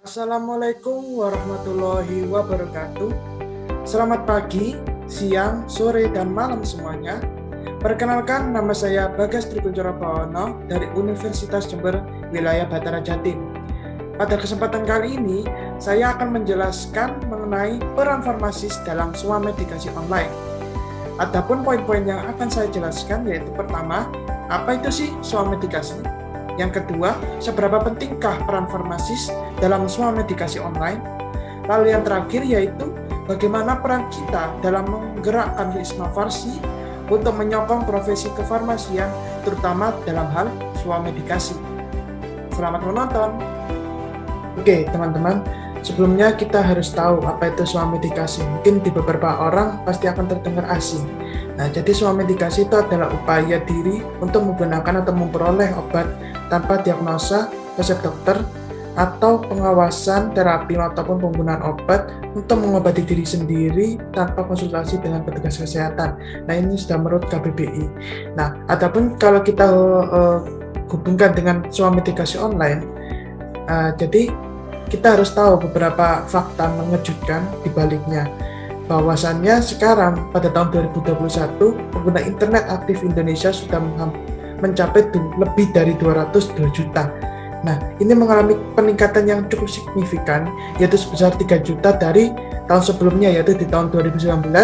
Assalamualaikum warahmatullahi wabarakatuh. Selamat pagi, siang, sore, dan malam semuanya. Perkenalkan, nama saya Bagas Trikuncoro Bawono dari Universitas Jember, wilayah Batara Jatim. Pada kesempatan kali ini, saya akan menjelaskan mengenai peran farmasis dalam swamedikasi online. Adapun poin-poin yang akan saya jelaskan yaitu pertama, apa itu sih swamedikasi? Yang kedua, seberapa pentingkah peran farmasis dalam swamedikasi online? Lalu yang terakhir yaitu bagaimana peran kita dalam menggerakkan Wisma Farsi untuk menyokong profesi kefarmasian terutama dalam hal swamedikasi. Selamat menonton. Oke, teman-teman, sebelumnya kita harus tahu apa itu swamedikasi. Mungkin di beberapa orang pasti akan terdengar asing. Nah, jadi swamedikasi itu adalah upaya diri untuk menggunakan atau memperoleh obat tanpa diagnosa resep dokter atau pengawasan terapi ataupun penggunaan obat untuk mengobati diri sendiri tanpa konsultasi dengan petugas kesehatan. Nah, ini sudah menurut KBBI. Nah, adapun kalau kita hubungkan dengan swamedikasi online, jadi kita harus tahu beberapa fakta mengejutkan di baliknya. Bahwasannya sekarang pada tahun 2021 pengguna internet aktif Indonesia sudah mencapai lebih dari 202 juta. Nah, ini mengalami peningkatan yang cukup signifikan, yaitu sebesar 3 juta dari tahun sebelumnya, yaitu di tahun 2019,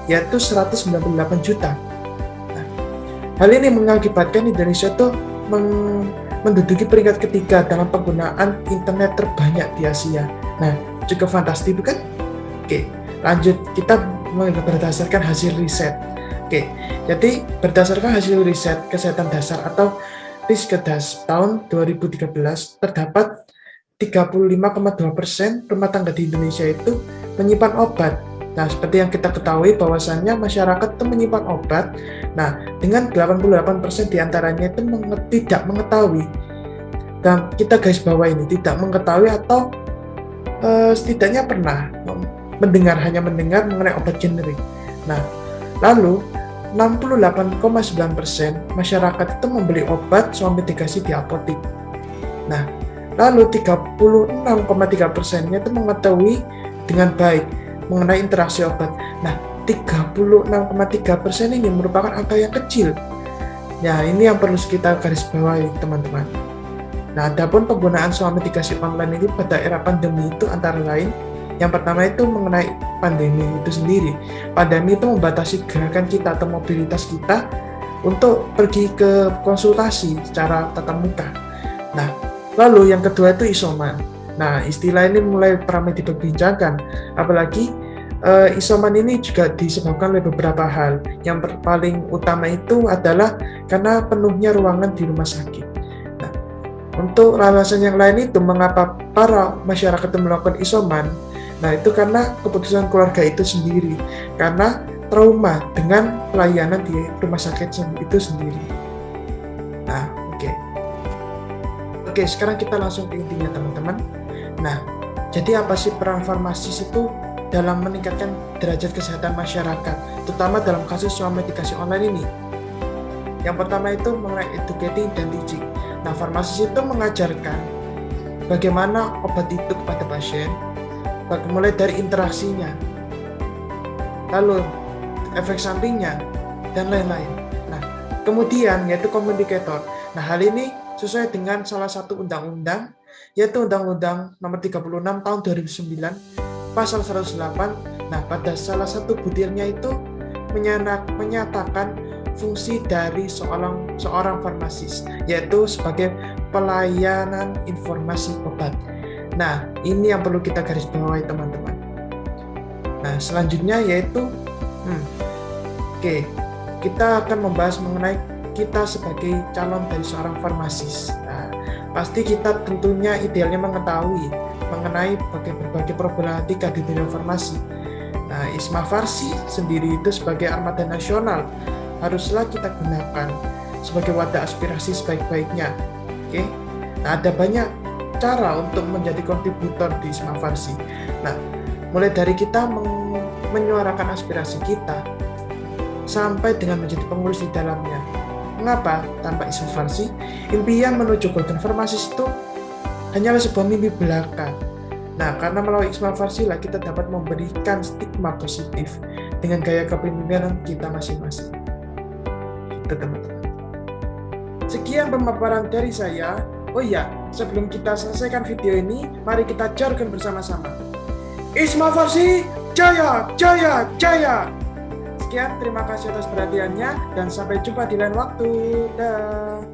yaitu 198 juta. Nah, hal ini mengakibatkan Indonesia tuh menduduki peringkat ketiga dalam penggunaan internet terbanyak di Asia. Nah, cukup fantastis bukan? Oke, lanjut kita berdasarkan hasil riset. Oke, jadi berdasarkan hasil riset kesehatan dasar atau Riskedas tahun 2013 terdapat 35,2% rumah tangga di Indonesia itu menyimpan obat. Nah, seperti yang kita ketahui bahwasannya masyarakat itu menyimpan obat. Nah, dengan 88% diantaranya itu tidak mengetahui. Dan kita garis bawah ini tidak mengetahui atau setidaknya pernah hanya mendengar mengenai obat generik. Nah, lalu 68,9% masyarakat itu membeli obat swamedikasi di apotik. Nah, lalu 36,3%-nya itu mengetahui dengan baik mengenai interaksi obat. Nah, 36,3% ini merupakan angka yang kecil. Ya, ini yang perlu kita garis bawahi, teman-teman. Nah, adapun penggunaan swamedikasi online ini pada era pandemi itu antara lain, yang pertama itu mengenai pandemi itu sendiri. Pandemi itu membatasi gerakan kita atau mobilitas kita untuk pergi ke konsultasi secara tatap muka. Nah, lalu yang kedua itu isoman. Nah, istilah ini mulai ramai diperbincangkan, apalagi isoman ini juga disebabkan oleh beberapa hal. Yang paling utama itu adalah karena penuhnya ruangan di rumah sakit. Nah, untuk alasan yang lain itu mengapa para masyarakat melakukan isoman, nah itu karena keputusan keluarga itu sendiri, karena trauma dengan pelayanan di rumah sakit itu sendiri. Nah, oke, sekarang kita langsung ke intinya, teman-teman. Nah, jadi apa sih peran farmasis itu dalam meningkatkan derajat kesehatan masyarakat, terutama dalam kasus swamedikasi online ini? Yang pertama itu mengenai educating dan teaching. Nah, farmasis itu mengajarkan bagaimana obat itu kepada pasien, mulai dari interaksinya, lalu efek sampingnya, dan lain-lain. Nah, kemudian yaitu komunikator. Nah, hal ini sesuai dengan salah satu undang-undang, yaitu Undang-Undang Nomor 36 Tahun 2009, Pasal 108. Nah, pada salah satu butirnya itu menyatakan fungsi dari seorang farmasis, yaitu sebagai pelayanan informasi obat. Nah, ini yang perlu kita garis bawahi, teman-teman. Nah, selanjutnya yaitu kita akan membahas mengenai kita sebagai calon dari seorang farmasis. Nah, pasti kita tentunya idealnya mengetahui mengenai berbagai problematika di dunia farmasi. Nah, Wisma Farsi sendiri itu sebagai armada nasional haruslah kita gunakan sebagai wadah aspirasi sebaik-baiknya. Nah, ada banyak cara untuk menjadi kontributor di Wisma Farsi. Nah, mulai dari kita menyuarakan aspirasi kita sampai dengan menjadi pengurus di dalamnya. Mengapa tanpa Wisma Farsi, impian menuju Golden Farmasis itu hanyalah sebuah mimpi belaka. Nah, karena melalui Isma Farsila kita dapat memberikan stigma positif dengan gaya kepemimpinan kita masing-masing. Itu teman-teman. Sekian pemaparan dari saya. Oh iya, sebelum kita selesaikan video ini, mari kita jargon bersama-sama. Isma Farsi, jaya, jaya, jaya! Sekian, terima kasih atas perhatiannya, dan sampai jumpa di lain waktu. Dah.